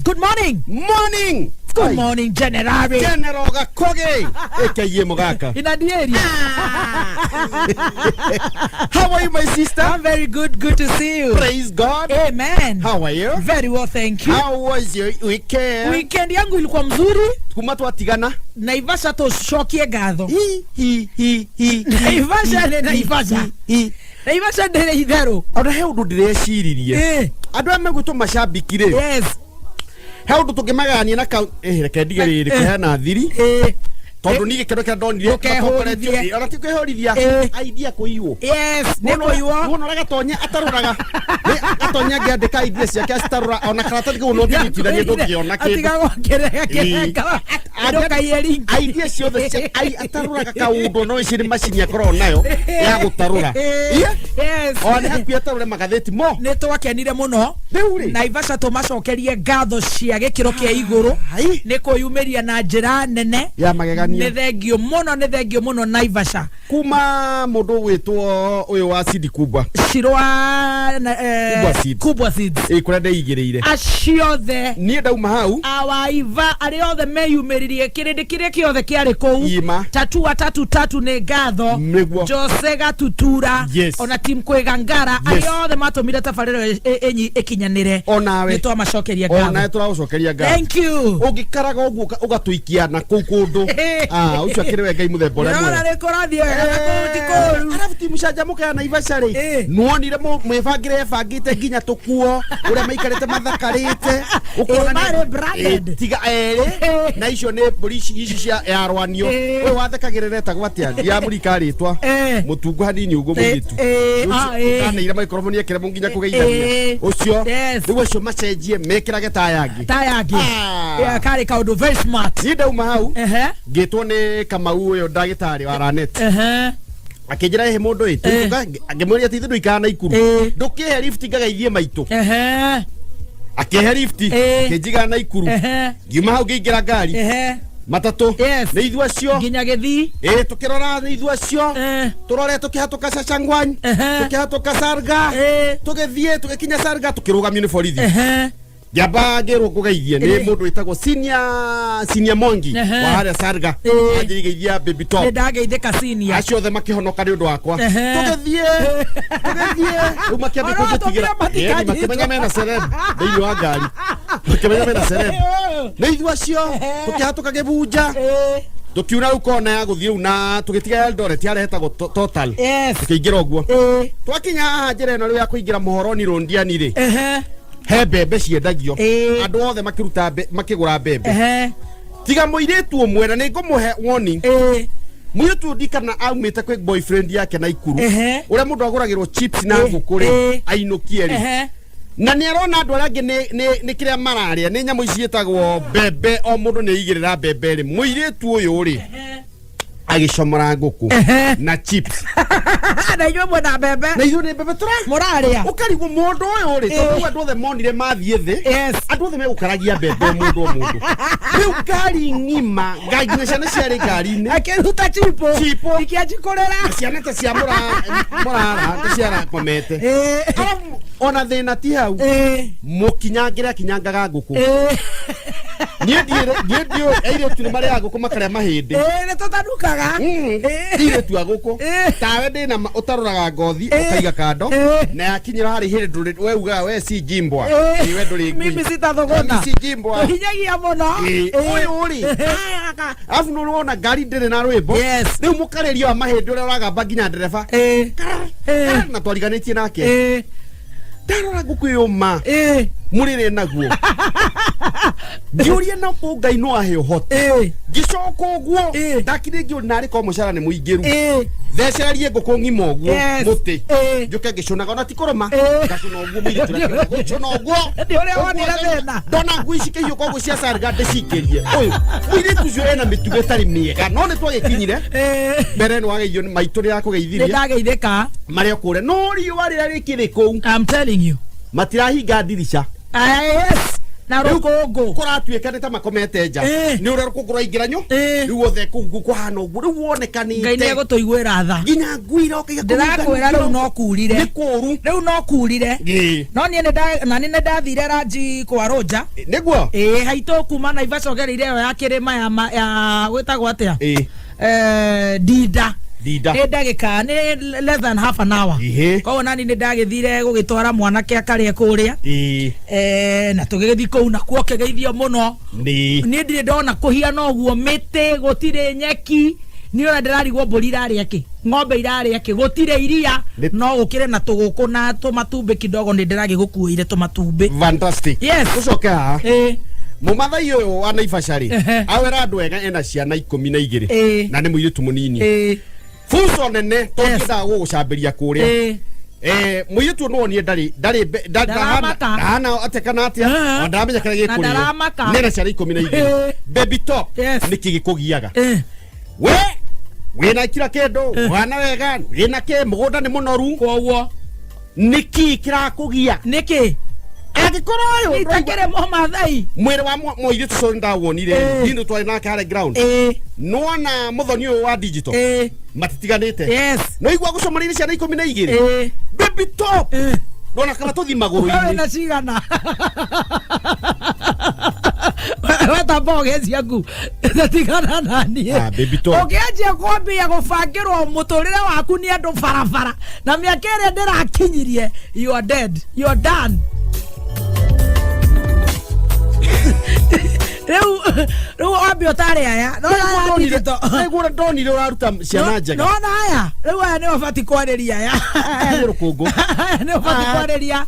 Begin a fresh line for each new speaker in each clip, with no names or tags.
Good morning.
Morning.
Good morning, General.
General Gakoge. Eke Mogaka.
In the area.
How are you, my sister?
I'm very good. Good to see you.
Praise God.
Amen.
How are you?
Very well, thank you.
How was your weekend?
Weekend yangu ilikuwa mzuri.
Kumatu atigana.
Naivasha to shokie gadho. Naivasha ne Naivasha. Naivasha ndere ithero.
Ora he undu ndireciiririe. Andu ame gwitwo macambikire.
Yes.
He undu tungimagania na reke ndigirire kuheana thiri. Tondu ni gikero kia ndonire
Ukehoorithia.
ona ti kwihorithia idea kuiwo.
Yes, neko iwo.
Wono ragatonya ataruraga. Gatonya ngiandika idea ciake atarura ona karatathi kuno ndithithania ndungiona kindu.
Atiga gokerega kireka. Adoka yering.
Idea ciothe ataruraga kaundu no iciri macini akorwo nayo ya gutarura.
Yes.
Ona hakuya tarure magatheti mo.
Nitwakenire muno. Naivasha tumacokerie ngatho cia gikiro kia iguru. Niko yumiria na njira nene.
Ya magegania.
Nithengio muno Naivasha.
Kuma mundu witwo uyu wa Seed Kubwa.
Shirwa Kubwa Seeds.
Kuria ndeigiriire.
Aciothe.
Nie ndauma hau.
Awaiva ari othe meyumiririe kirindi kiria kiothe kiari kou. Tatua tatu ni ngatho. Jose Gatutura. Ona team Kwegangara ari othe matumire tabariro ikinyanire.
Onawe.
Nitwa macokeria ngatho.
Onawe turagucokeria ngatho.
Thank you.
Ungikaraga uguo ugatuikia na kuu kundu. Ucio akiriwe Ngai muthemba uria
mwe. Nora rikorathie gakutikoru.
Arabu ti mucanjamuka na Naivasha ri. Nuonire mwibangire bangite nginya tukuo uria maikarite mathakarite.
Ukona branded.
Tiga na icio ni police ici cia yarwanio. We wathekagirire ta gwatia ya murika ritwa. Mutungu hanini uguo mugitu. Kana ira microphone ekire nginya kugeithania. Ucio niwe cio macenjie mekirage ta yangi. Ya
kari kaundu very smart.
Ni ndauma hau. Ngitwo ni Kamau uyo ndagitari wa Ranet. Akijira he mundu itu angemuria ti ndu ikana ikuru. Ndukihe lift ngagaithie maitu. Akihe lift kijiga na ikuru. Ngiuma hau ngiingira ngari. Matatu ni ithua cio
nginya Githii
tukirora ni ithua cio turore tukihatuka Chachangwany tukihatuka Sarga tugithie tugikinya Sarga tukirugamio ni borithi Jaba ngero kugeithia ni mundu witagwo senior Mongi wa haria Sarga ajigeithia baby top
ndageithika senior
acio the makihonoka ni undu wakwa tugithie umakiambe kugitigira makimenya mena celeb thĩinĩ wa ngari makimenya mena celeb ni ithua cio tukihatuka Gibunja tukiuna ukona ya guthie una tugitiga Eldoret yarehetagwo total tukiingira uguo twakinya njira ino ya kuingira Muhoroni Rondiani ri he mbembe ciendagio andu othe makiruta makigura mbembe tiga muiritu umwe na ningumuhe warning muiritu ndikana aumite kwi boyfriend yake na Ikuru uria mundu aguragirwo chips na ngukuri ainukie ri na ni arona andu arangi ni kiria mararia ni nyamu icietagwo mbembe o mundu ni igirira mbembe ri muiritu uyu ri agicomora nguku na chips
na inyuĩ mwena mbembe
na inyuĩ nĩ mbembe
mũrarĩa
ũkarigwo mũndũ ũyũ rĩ tondũ andũ othe monire mathiĩ thĩ andũ othe megũkaragia mbembe mũndũ o mũndũ rĩu ngari ng'ima nginya ciana ciarĩ ngari-inĩ
akĩruta chipo ikĩanjikũrĩra
ciana ta cia mũrara ta ciarakomete ona thĩna ti hau mũkinyangĩre akinyangaga ngũkũ niĩ ndiũ airĩtu nĩ marĩaga ngũkũ makarĩa mahĩndĩ
nĩ tũtanukaga
airĩtu a ngũkũ tawe ndĩna ũtarũraga ngothi ũkaiga kando na yakinyĩra harĩ hĩndĩ we ugaga we si jimbwa we ndũrĩ ngui
mimi sitathogona
si jimbwa
hinyagia mũno
ũyũ rĩ arabu nĩ ũrona ngari ndĩrĩ na rwĩmbo rĩu mũkarĩrio wa mahĩndĩ ũrĩa ũragamba nginya ndereba na twariganĩtie nake ndarora ngũkũ yũma mũrĩre naguo ngiuria na Ngai no ahe ũhoti gicoka ũguo ndakire ngio narĩ ko mũcara nĩ mũingĩru thecererie ngũkũ ng'ima ũguo mũtĩ njuke ngĩcunaga ona ti kũrũma ngacuna ũguo ngĩcuna ũguo
nĩ ũrĩa wonire thĩna
ndona ngui cikĩhiũka ũguo cia Sarga ndĩcikĩrie ũyũ mũirĩtu ũcio ena mĩtugo ĩtarĩ mĩega no nĩ twagĩkinyire mbere nĩ wageithio nĩ maitũ rĩrĩa kũgeithirie
nĩ ndageithĩka
marĩa kũrĩa no riũa rĩrĩa rĩkĩrĩ kũu
I'm telling you
matirahinga ndirica
na rukungu
kuratuika nita makomete nja ni ure rukungu raigiranyo riu othe kungu kwahana uguo riu wonekanite
Ngai ni gutuiguira tha
nginya nguire okiga
ndirakwira riu no kurire
ni kuru
riu no kurire no nie ni ndathire ranji kwa Roja
niguo
haitu kuma Naivasha ogereire yo ya kirima ya gwitagwo atia Dida ni ndagika ni less than half an hour kwa nani ni ndagithire gugitwara mwanake akarie kuria na tugigithii kou na kuo kegeithio muno ni ndire ndona kuhiana oguo mite gutire nyeki ni ona ndirarigwo mburi iraria ki ng'ombe iraria ki gutire iria no gukire na tuguku na tumatumbi kidogo ni ndiragi gukuire tumatumbi
fantastic
yes
ucoka mumathai uyu wa Naivasha ri awera andu ega ena ciana 12 na ni muiritu munini fuso nene tongida gugucambiria kuria muiritu no nie ndari hana atekana atia ndamenya kana gikuria nena ciana 12 baby top niki gikugiaga wena kira kendo wana wega wena ke mugunda ni munoru
koguo
niki kirakugia
niki
agikoroyo
itakere mo mathai
mwere wa moire tu so ndawonire hindu twari na kare ground nona muthoni wa digital matitiganite no igwa gucomarire ciana 12 baby top nona kana tuthi maguru-ini
na cigana wata boge ciaku tatigana nani
baby top
okianjia kwambia gubangirwo muturire waku ni andu barabara na miaka ire ndirakinyirie you are dead you are done Reu abi otare aya no
na ndonire uraruta ciana njega
no na aya reu aya ni wabati kwariria aya
rukungu
ni wabati kwariria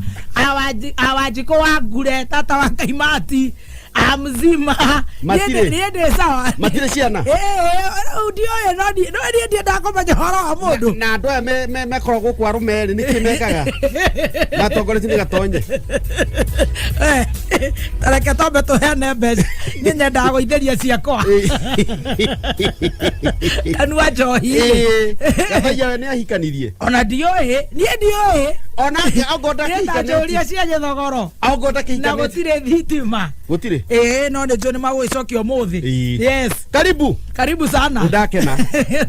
awaji ko wagure tata wa Kaimati amzima niende sawa
matire ciana
ndio no niende ndakoma johoro wa mundu
na andu aya me korogwo kwa rumeri nikimekaga gatongoreti ni gatonye
tareke tombe tuhene mbeca nyenye ndagoitheria ciakwa kanua njohi
gathaia we ni ahikanirie
ona ndioĩ nie ndioĩ
ona agonda
kihikania njuria cia githogoro
agonda kihikania
na gutire thitima
gutire
no ndio ni magwicokio muthi yes karibu sana
ndakena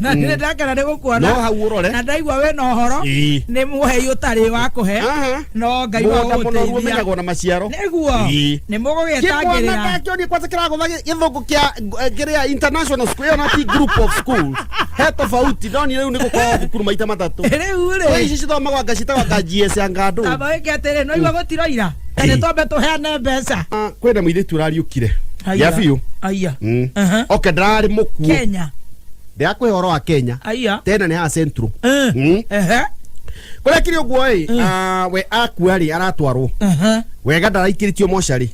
na ndakena ni gukuona
no hau urore
na ndaigua we no horo ni muhei utari wa kuhe no Ngai wa guteithia
menyagwo na maciaro
niguo ni mugugitangirira
ndakio ni kwanza kiragutha githungu kia international school na ti group of schools he tofauti ndoni riu ni gukora thukuru maita matatu
riu ri
ici cithomagwa ngacitagwa GS ya ngandu
abaweke atiri no igwa gutiroira ene tombe tuheane mbeca
kwenda muiritu urariukire ya biu
aya
okay ndarari muku
Kenya
ndia kwe horo wa Kenya
aya
tena ni ha central kule kiri uguo we akuari aratwarwo wega ndaraikitio moshari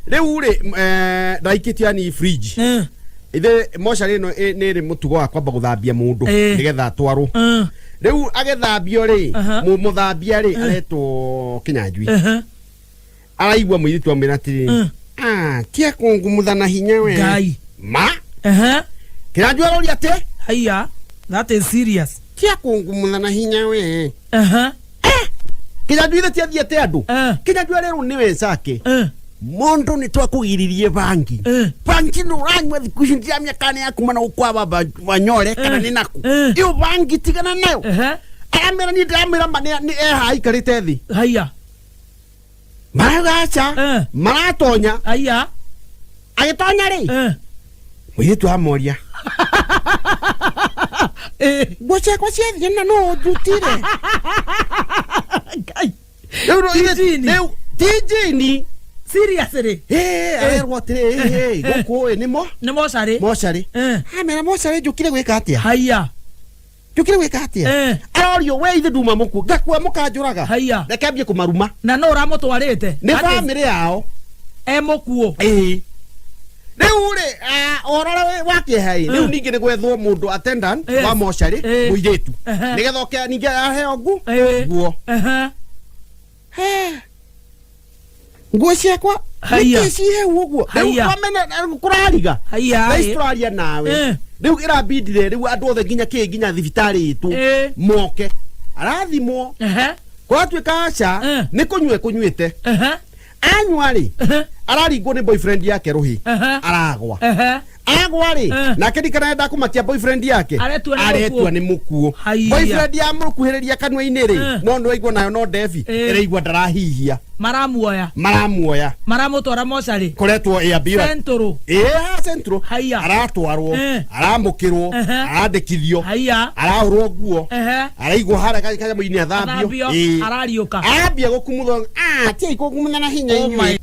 riu ri ndaikitio ni fridge ithe moshari no ni ri mutugo wa kwamba guthambia mundu nigetha atwarwo riu agethambio ri muthambia ri aretwo Kinyanjui araigwa muiritu amwira atiri kia kungumuthana hinya we
Ngai
ma Kinyanjui arori ate
aya that is serious
kia kungumuthana hinya we Kinyanjui ite athiete andu Kinyanjui rero ni we sake mundu ni twakugiririe bangi bangi nuranywa thikuici ndia miakane yaku mana ukwa baba wanyore kana ni naku iyo bangi tigana nayo amera ni ndamira ni hai karite thi
aya
maragacha maratonya
aya
agitonya ri muiritu amoria gocha kwa cia na no dutire Ngai eu tijini
seriously
arerwo atiri guku ni moshari amera moshari njukire gwika atia
aya
njukire gwika atia arorio we ithe nduma muku ngakua mukanjuraga reke ambie kumaruma
na no uramutwarite
ni family yao
mukuo
riu ri orore wake hai riu ningi ni gwethwo mundu attendant wa moshari muiritu nigetha oke ningi aheo nguo nguo ciakwa nicihe uguo riu wamena kurariga Australia nawe riu irabindire riu andu othe nginya thibitari itu moke arathimwo kwatuika aca ni kunywe kunyuite anywa ri araringwo ni boyfriend yake ruhi aragwa agwa ri nake ndikana enda kumakia boyfriend yake aretua ni mukuo boyfriend ya mukuhiriria kanwa-ini ri no nwaigwa nayo no devi iraigwa ndarahihia
maramuoya maramutwara mocarĩ
koretwo ĩambia
centro
centro aratwarwo aramũkĩrwo arandĩkithio arahũrwo nguo araigwo harĩa kanyamũ-inĩ athambio
arariũka
arambia gũkumũthwo ti aikũkumũthana hinya-inĩ